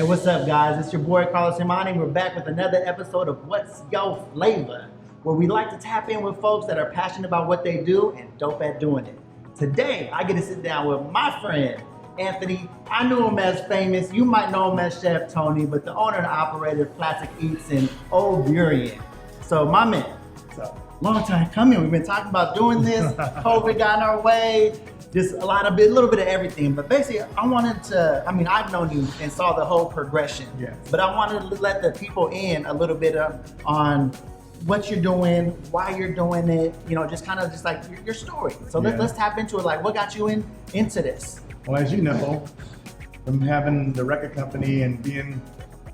What's up, guys? It's your boy Carlos Imani. We're back with another episode of What's Your Flavor, where we like to tap in with folks that are passionate about what they do and dope at doing it. Today, I get to sit down with my friend, Anthony. I knew him as Famous. You might know him as Chef Tony, but the owner and operator of Classic Eats in Old Burien. So, my man, so long time coming. We've been talking about doing this. COVID got in our way. Just a little bit of everything. But basically, I've known you and saw the whole progression. Yes. But I wanted to let the people in a little bit on what you're doing, why you're doing it, just like your story. So let's tap into it. Like, what got you into this? Well, as you know, from having the record company and being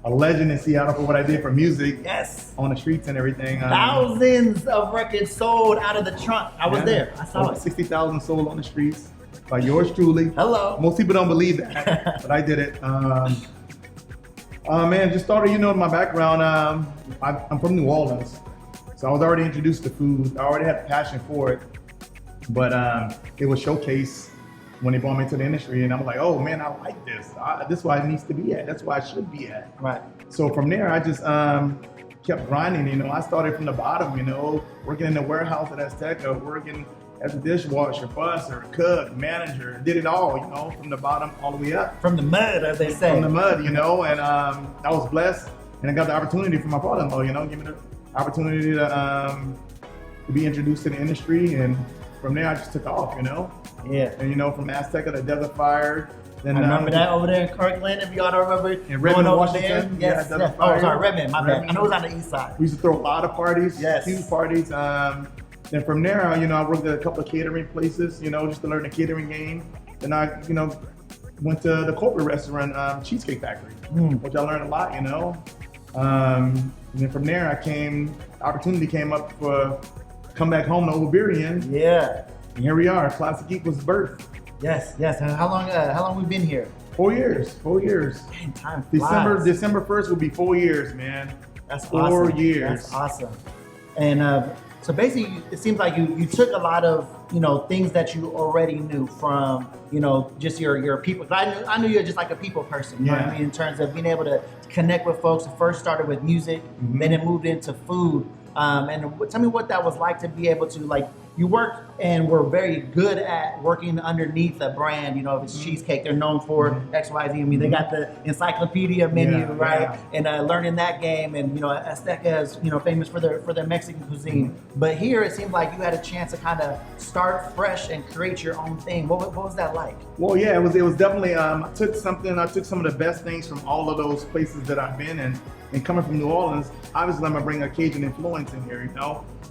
a legend in Seattle for what I did for music, Yes. on the streets and everything. Thousands of records sold out of the trunk. I was there. I saw over it. 60,000 sold on the streets by yours truly. Hello. Most people don't believe that, but I did it. Just started, my background. I'm from New Orleans, so I was already introduced to food. I already had a passion for it, but it was showcased when they brought me into the industry, and I'm like, oh man, I like this. This is where it needs to be at. That's where I should be at. Right. So from there, I just kept grinding. I started from the bottom. Working in the warehouse at Azteca, working as a dishwasher, busser, cook, manager, did it all. From the bottom all the way up. From the mud, as they say. From the mud, and I was blessed, and I got the opportunity from my father-in-law. Give me the opportunity to be introduced to the industry, and from there I just took off. Yeah. And from Azteca to Desert Fire. Then I remember that over there in Kirkland, if y'all don't remember. In Redmond, over Washington. there. Yes. Desert Oh, Fire. sorry, Redmond, my bad. Redmond. I know it was on the east side. We used to throw a lot of parties, Yes. huge parties. Then from there, I worked at a couple of catering places, just to learn the catering game. Then I, went to the corporate restaurant, Cheesecake Factory, which I learned a lot, And then from there, opportunity came up for come back home to Old Burien. Yeah. And here we are. Classic Eat was birthed. Yes. And how long we been here? 4 years. 4 years. Dang, time flies. December 1st will be 4 years, man. That's 4 awesome. years. That's awesome. And so basically, it seems like you took a lot of things that you already knew from just your people. I knew you're just like a people person. You know what I mean? In terms of being able to connect with folks. It first started with music, then it moved into food. And tell me what that was like to be able to you worked and were very good at working underneath a brand. If it's cheesecake, they're known for X, Y, Z. I mean, they got the encyclopedia menu, right? And learning that game, and Azteca is famous for their Mexican cuisine. But here it seemed like you had a chance to kind of start fresh and create your own thing. What was that like? Well, yeah, it was definitely. I took some of the best things from all of those places that I've been in. And coming from New Orleans, obviously I'm gonna bring a Cajun influence in here,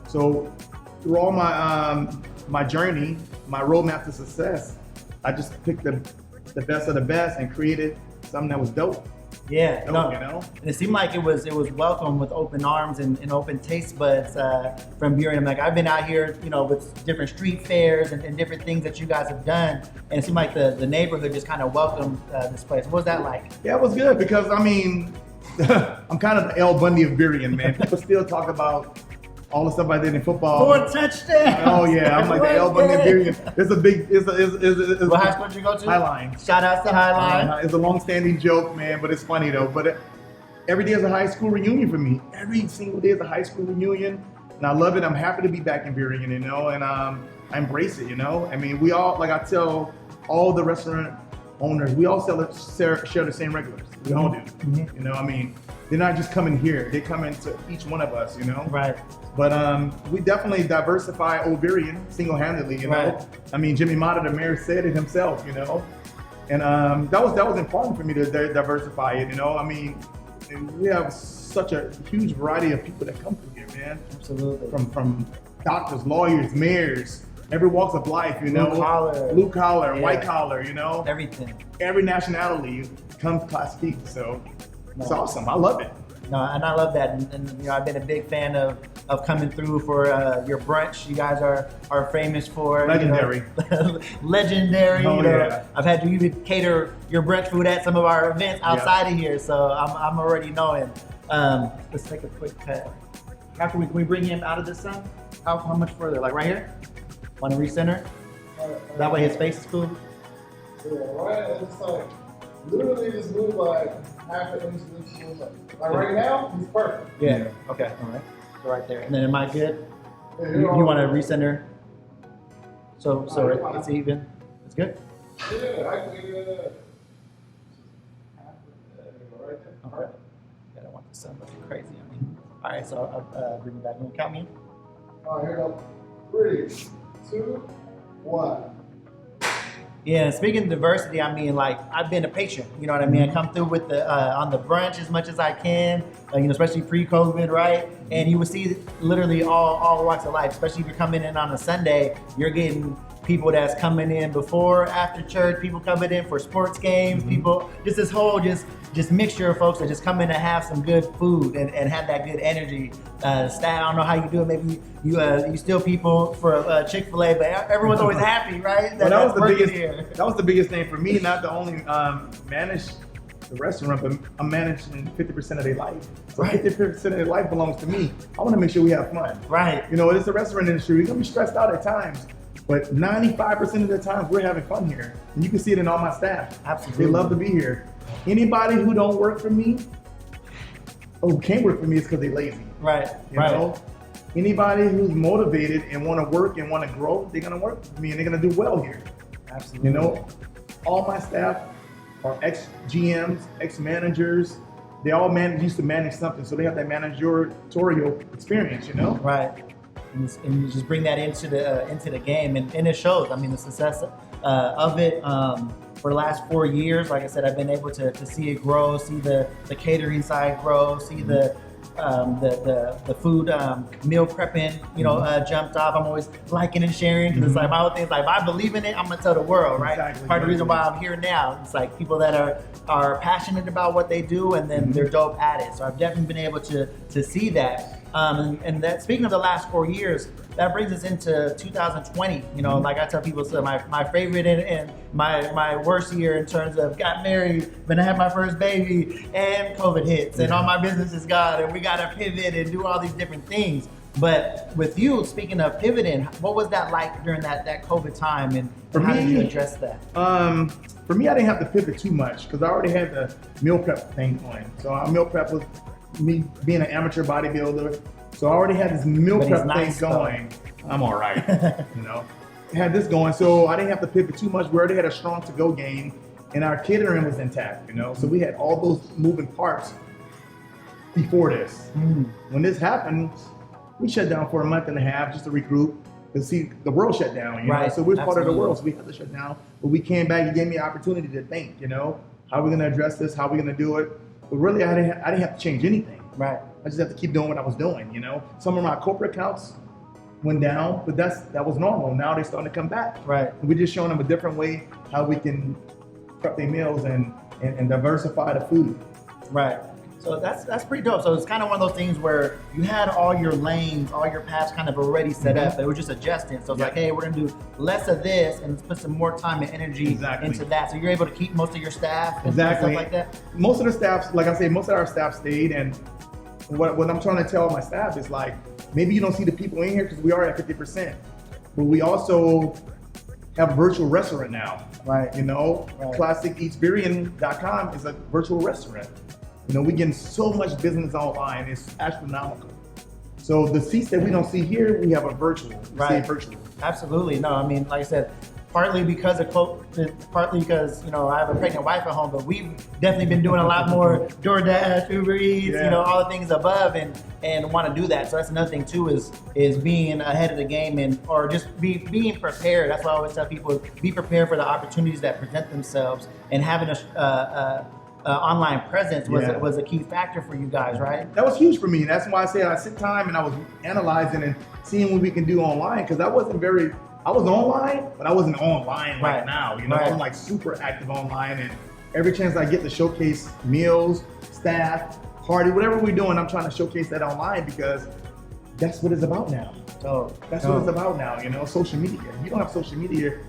So through all my journey, my roadmap to success, I just picked the best of the best and created something that was dope. Yeah, dope, And it seemed like it was welcome with open arms and open taste buds from Burien. I've been out here, with different street fairs and different things that you guys have done, and it seemed like the neighborhood just kind of welcomed this place. What was that like? Yeah, it was good because I'm kind of the El Bundy of Burien, man. People still talk about all the stuff I did in football. 4 touchdowns. Oh yeah, I'm like the El Bundy of Burien. What high school did you go to? Highline. Shout out to Highline. It's a long-standing joke, man, but it's funny though. But every day is a high school reunion for me. Every single day is a high school reunion, and I love it. I'm happy to be back in Burien, and I embrace it. I mean, we all, like I tell all the restaurant owners, we all share the same regulars. We all do. They're not just coming here; they come into each one of us. Right. But we definitely diversify Old Burien single-handedly. Right. I mean, Jimmy Mata, the mayor, said it himself. And that was important for me to diversify it. I mean, we have such a huge variety of people that come through here, man. Absolutely. From doctors, lawyers, mayors. Every walks of life, blue collar, white collar, everything, every nationality comes Classic Eat. So it's awesome. I love it. No, and I love that, and I've been a big fan of coming through for your brunch. You guys are famous for legendary. Legendary. Oh, yeah. I've had to even cater your brunch food at some of our events outside of here, so I'm already knowing. Let's take a quick cut. How can we bring him out of the sun? How much further? Like right here? Want to recenter? That way his face is cool. Yeah, right. It's like literally just move like half an inch to this move. Like right now, he's perfect. Yeah. Okay. All right. So right there. And then am I good? Yeah, You want to recenter? So it's even. It's good. Yeah, I can get it. Right there. Okay. Yeah, I don't want the sun looking crazy on me. All right. So I'll bring it back. You want to count me in? All right, here we go. 3, 2, 1. Yeah, speaking of diversity, I mean, like, I've been a patient, you know what I mean? I come through with the on the brunch as much as I can, you know, especially pre-COVID, right? And you would see literally all walks of life, especially if you're coming in on a Sunday, you're getting people that's coming in before, after church, people coming in for sports games, people, just this whole just mixture of folks that just come in to have some good food and have that good energy. Staff, I don't know how you do it. Maybe you steal people for Chick-fil-A, but everyone's always happy, right? Well, that was the biggest. Here. That was the biggest thing for me. Not to only manage the restaurant, but I'm managing 50% of their life. So Right. 50% of their life belongs to me. I want to make sure we have fun. Right. You know, it's a restaurant industry. We're gonna be stressed out at times, but 95% of the time we're having fun here, and you can see it in all my staff. Absolutely. They love to be here. Anybody who don't work for me, or who can't work for me, is because they're lazy. Right. You know, anybody who's motivated and want to work and want to grow, they're gonna work with me and they're gonna do well here. Absolutely. You know, all my staff are ex-GMs, ex-managers. They all used to manage something, so they have that managerial experience. You know, Right. And you just bring that into the game, and it shows. I mean, the success of it for the last 4 years. Like I said, I've been able to see it grow, see the catering side grow, see the food meal prepping, you know, jumped off. I'm always liking and sharing because it's like my whole thing is like, if I believe in it, I'm gonna tell the world, right? Exactly. Part of the reason why I'm here now. It's like people that are passionate about what they do, and then they're dope at it. So I've definitely been able to see that. And that, speaking of the last 4 years, that brings us into 2020. You know, like I tell people, so my favorite and my worst year in terms of got married, then I had my first baby, and COVID hits, and all my business is gone, and we got to pivot and do all these different things. But with you, speaking of pivoting, what was that like during that COVID time, and how did you address that? For me, I didn't have to pivot too much because I already had the meal prep thing going. So our meal prep was me being an amateur bodybuilder. So I already had this meal But prep he's nice, thing going. I'm all right, you know. I had this going, so I didn't have to pivot too much. We already had a strong to-go game, and our catering was intact, you know. So we had all those moving parts before this. When this happened, we shut down for a month and a half just to regroup. Because see, the world shut down, you know. So we're part of the world, so we had to shut down. But we came back, it gave me an opportunity to think, you know, how are we gonna address this? How are we gonna do it? But really, I didn't have to change anything. Right. I just have to keep doing what I was doing, you know. Some of my corporate accounts went down, but that was normal. Now they're starting to come back. Right. And we're just showing them a different way how we can prep their meals and diversify the food. Right. So that's pretty dope. So it's kind of one of those things where you had all your lanes, all your paths kind of already set up. They were just adjusting. So it's like, hey, we're gonna do less of this and let's put some more time and energy into that. So you're able to keep most of your staff and stuff like that. Most of the staff, like I say, most of our staff stayed. And what I'm trying to tell my staff is like, maybe you don't see the people in here because we are at 50%, but we also have a virtual restaurant now. Right. You know, ClassicEatsBurien.com is a virtual restaurant. You know, we're getting so much business online, it's astronomical. So the seats that we don't see here, we have a virtual. Right. Virtual. Absolutely. No, I mean, like I said, partly because you know, I have a pregnant wife at home, but we've definitely been doing a lot more DoorDash, Uber Eats, you know, all the things above, and want to do that. So that's another thing too, is being ahead of the game or just being prepared. That's why I always tell people, be prepared for the opportunities that present themselves, and having a online presence was a key factor for you guys, right? That was huge for me. That's why I say I sit time and I was analyzing and seeing what we can do online, because I was online, but I wasn't online like now. You know, I'm like super active online, and every chance I get to showcase meals, staff, party, whatever we're doing, I'm trying to showcase that online because that's what it's about now. That's what it's about now, you know, social media. If you don't have social media,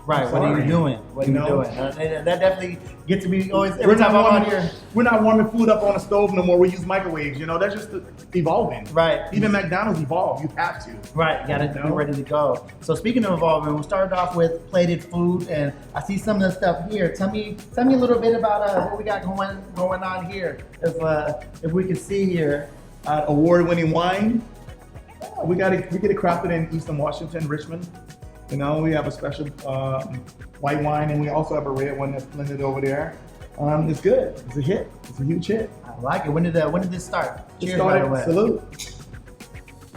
Right. I'm What are sorry. you doing? What are You you know? doing? And that definitely gets me always every time I'm out here. We're not warming food up on a stove no more. We use microwaves. That's just evolving. Right. Even McDonald's evolved. You have to. Right, got to be ready to go. So speaking of evolving, we started off with plated food, and I see some of the stuff here. Tell me a little bit about what we got going on here. If we can see here, Award-winning wine. We get it crafted in Eastern Washington, Richmond. We have a special white wine, and we also have a red one that's blended over there. It's good. It's a hit. It's a huge hit. I like it. When did this start? Cheers, It started, by the way. salute.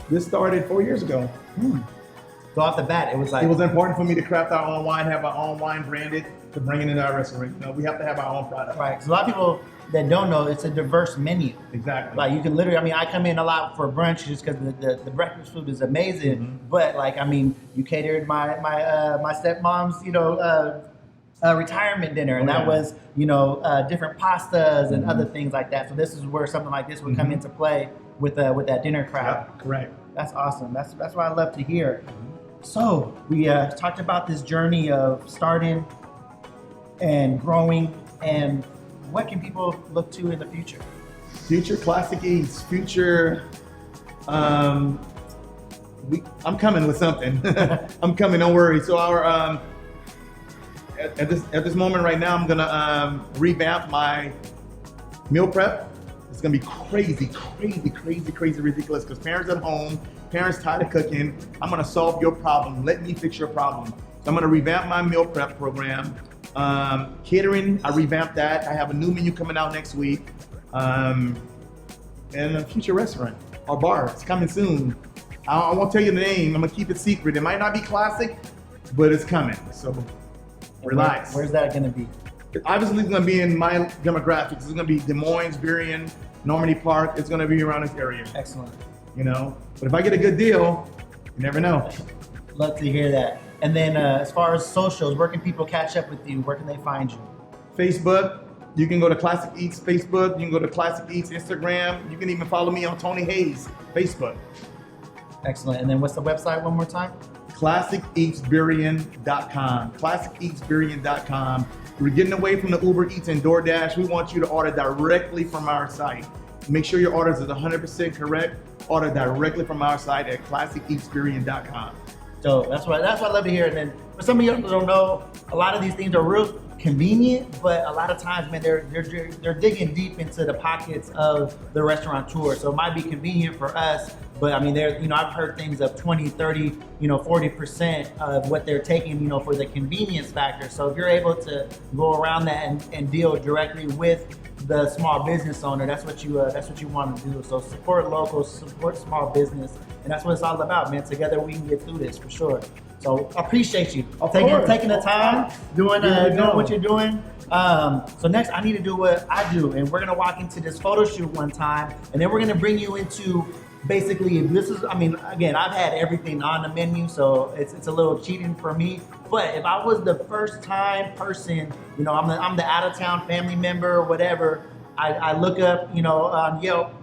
This started 4 years ago. So off the bat, it was like It was important for me to craft our own wine, have our own wine branded, to bring it into our restaurant. We have to have our own product. right. 'Cause a lot of people that don't know, it's a diverse menu. Exactly. Like you can literally, I come in a lot for brunch just because the breakfast food is amazing. Mm-hmm. But you catered my stepmom's, retirement dinner, and that was, different pastas and other things like that. So this is where something like this would come into play with that dinner crowd. Yeah, correct. That's awesome. That's what I love to hear. So we talked about this journey of starting and growing, and what can people look to in the future? Future Classic Eats. Future. I'm coming with something. I'm coming. Don't worry. So our at this moment right now, I'm gonna revamp my meal prep. It's gonna be crazy, ridiculous. Because parents at home, parents tired of cooking. I'm gonna solve your problem. Let me fix your problem. So I'm gonna revamp my meal prep program. Catering, I revamped that. I have a new menu coming out next week. And a future restaurant or bar. It's coming soon. I won't tell you the name. I'm gonna keep it secret. It might not be classic, but it's coming. So relax. Where's that going to be? Obviously, it's gonna be in my demographics. It's gonna be Des Moines, Burien, Normandy Park. It's gonna be around this area. Excellent. But if I get a good deal, you never know. Love to hear that. And then as far as socials, where can people catch up with you? Where can they find you? Facebook. You can go to Classic Eats Facebook. You can go to Classic Eats Instagram. You can even follow me on Tony Hayes Facebook. Excellent. And then what's the website one more time? ClassicEatsBurien.com. ClassicEatsBurien.com. We're getting away from the Uber Eats and DoorDash. We want you to order directly from our site. Make sure your orders is 100% correct. Order directly from our site at ClassicEatsBurien.com. So that's what I love to hear. And then for some of you who don't know, a lot of these things are real convenient, but a lot of times, man, they're digging deep into the pockets of the restaurateur. So it might be convenient for us, but I've heard things of 20, 30, 40% of what they're taking, for the convenience factor. So if you're able to go around that and deal directly with the small business owner, that's what you want to do. So support local, support small business, and that's what it's all about, man. Together we can get through this for sure. So appreciate you taking the time, doing what you're doing. So next I need to do what I do, and we're gonna walk into this photo shoot one time, and then we're gonna bring you into basically, again, I've had everything on the menu, so it's a little cheating for me. But if I was the first time person, I'm the out of town family member or whatever, I look up, on Yelp,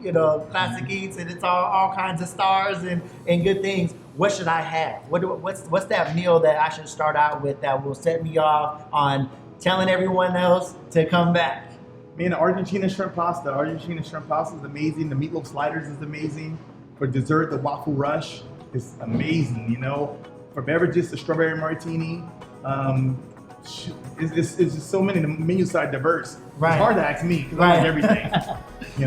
Classic Eats, and it's all kinds of stars and good things. What should I have? What's that meal that I should start out with that will set me off on telling everyone else to come back? Man, Argentina shrimp pasta. Argentina shrimp pasta is amazing. The meatloaf sliders is amazing. For dessert, the waffle rush is amazing. For beverages, the strawberry martini. It's just so many. The menu side diverse. Right. It's hard to ask me because I like everything.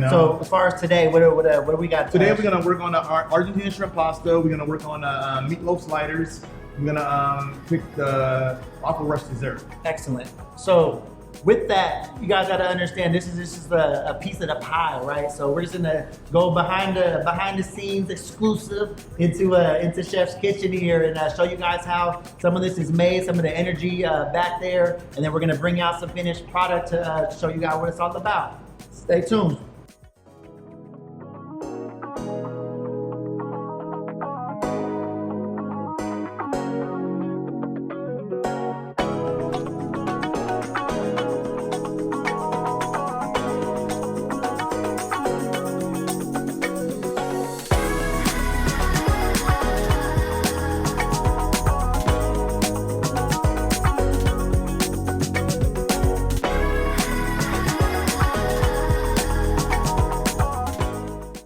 So as far as today, what do we got? Today we're gonna work on our Argentina shrimp pasta. We're gonna work on meatloaf sliders. We're gonna pick the waffle rush dessert. Excellent. So with that, you guys got to understand this is a piece of the pie, right? So we're just gonna go behind the scenes exclusive into Chef's Kitchen here and show you guys how some of this is made, some of the energy back there, and then we're gonna bring out some finished product to show you guys what it's all about. Stay tuned.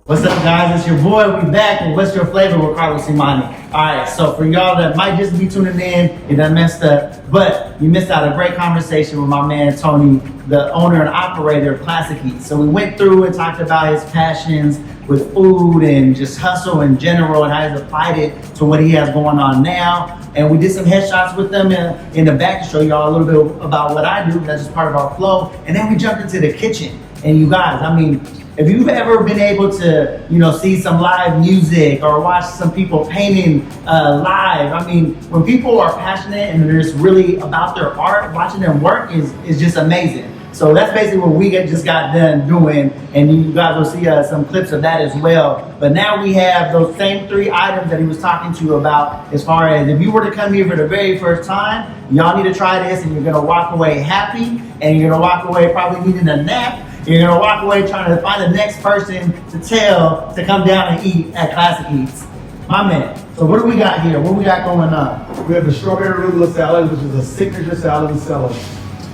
What's up, guys? It's your boy. We back with What's Your Flavor with Carlos Imani. All right, so for y'all that might just be tuning in, you done messed up, but you missed out a great conversation with my man Tony, the owner and operator of Classic Eats. So we went through and talked about his passions with food and just hustle in general and how he's applied it to what he has going on now. And we did some headshots with them in the back to show y'all a little bit about what I do. That's just part of our flow. And then we jumped into the kitchen. And you guys, I mean, if you've ever been able to, see some live music or watch some people painting live, I mean, when people are passionate and they're just really about their art, watching them work is just amazing. So that's basically what we just got done doing, and you guys will see some clips of that as well. But now we have those same 3 items that he was talking to you about, as far as if you were to come here for the very first time, y'all need to try this, and you're gonna walk away happy, and you're gonna walk away probably needing a nap. You're gonna walk away trying to find the next person to tell to come down and eat at Classic Eats. My man, so what do we got here? What we got going on? We have the strawberry arugula salad, which is a signature salad we sell.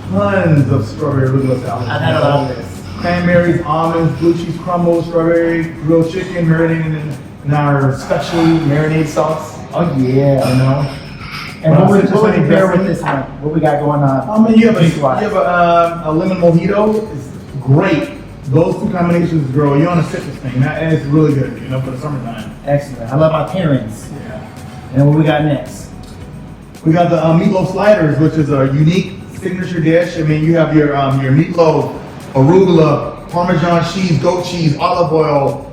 Tons of strawberry arugula salad. I've had a lot of this. Cranberries, almonds, blue cheese crumble, strawberry grilled chicken marinated in our specially marinade sauce. Oh yeah. You know. And what would you pair with this one? What we got going on? I mean, you have a lemon mojito. It's great. Those 2 combinations, girl, you're on a citrus thing. And it's really good, for the summertime. Excellent. I love my pairings. Yeah. And what we got next? We got the meatloaf sliders, which is a unique signature dish. I mean, you have your meatloaf, arugula, Parmesan cheese, goat cheese, olive oil,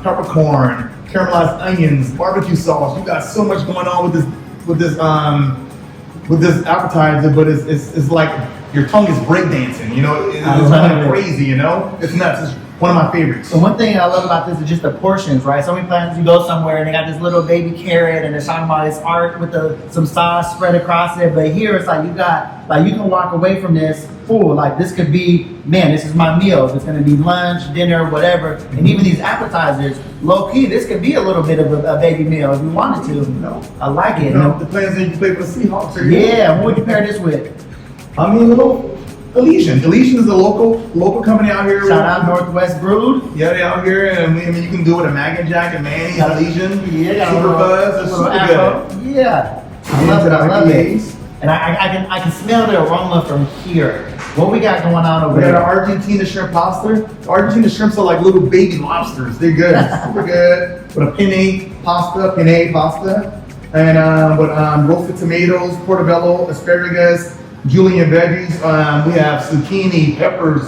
peppercorn, caramelized onions, barbecue sauce. You got so much going on with this appetizer, but it's like your tongue is breakdancing. It's kind of crazy. It's nuts. It's one of my favorites. So one thing I love about this is just the portions, right? So many places you go somewhere and they got this little baby carrot and they're talking about this art with some sauce spread across it. But here it's like you can walk away from this full. Like this could be, man, this is my meal. It's gonna be lunch, dinner, whatever. And even these appetizers, low key, this could be a little bit of a baby meal if you wanted to. I like it. The plans that you play for the Seahawks. Yeah, what would you pair this with? I mean, Elysian. Elysian is a local company out here. Shout out Northwest Brood. Yeah, they out here, and I mean, you can do it with a Mac and Jack and mayonnaise. Elysian. Yeah, super buzz. It's super good. Yeah, I love it. And I can smell the aroma from here. What we got going on over there? We got our Argentina shrimp pasta. Argentina shrimps are like little baby lobsters. They're good, super good. With a penne pasta, and with roasted tomatoes, portobello, asparagus, julienne veggies. We have zucchini, peppers,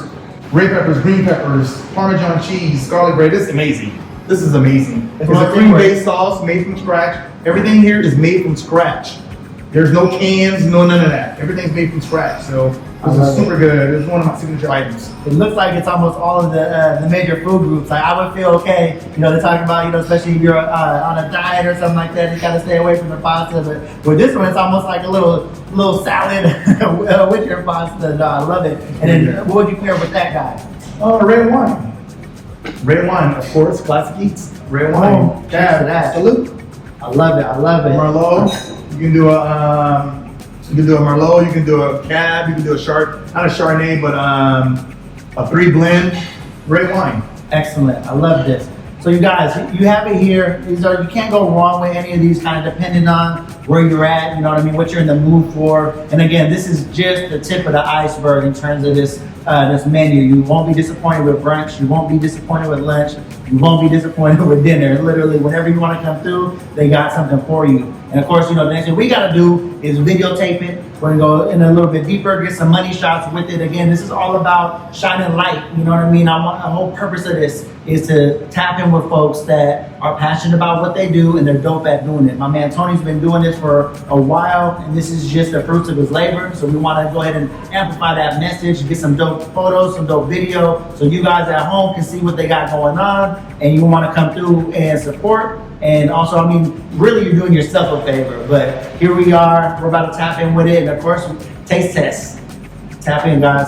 red peppers, green peppers, Parmesan cheese, garlic bread. This is amazing. This is amazing. It's a cream-based sauce made from scratch. Everything here is made from scratch. There's no cans, none of that. Everything's made from scratch. So this is super good. It's one of my signature items. It looks like it's almost all of the major food groups. Like I would feel okay, they're talking about, especially if you're on a diet or something like that, you gotta stay away from the pasta. But with this one, it's almost like a little salad with your pasta. No, I love it. And then what would you pair with that guy? Red wine. Red wine, of course. Classic Eats. Red wine. Cheers to that. Salute. I love it. Merlot. You can do a Merlot. You can do a Cab. You can do not a Chardonnay, but a 3 blend red wine. Excellent. I love this. So you guys, you have it here. You can't go wrong with any of these, kind of depending on where you're at, what you're in the mood for. And again, this is just the tip of the iceberg in terms of this menu. You won't be disappointed with brunch. You won't be disappointed with lunch. You won't be disappointed with dinner. Literally, whenever you want to come through, they got something for you. And of course, the next thing we got to do is videotape it. We're going to go in a little bit deeper, get some money shots with it. Again, this is all about shining light. You know what I mean? The whole purpose of this is to tap in with folks that are passionate about what they do and they're dope at doing it. My man Tony's been doing this for a while, and this is just the fruits of his labor. So we want to go ahead and amplify that message, get some dope photos, some dope video, so you guys at home can see what they got going on, and you want to come through and support. And also, really you're doing yourself a favor, but here we are, we're about to tap in with it, and of course, taste test. Tap in, guys.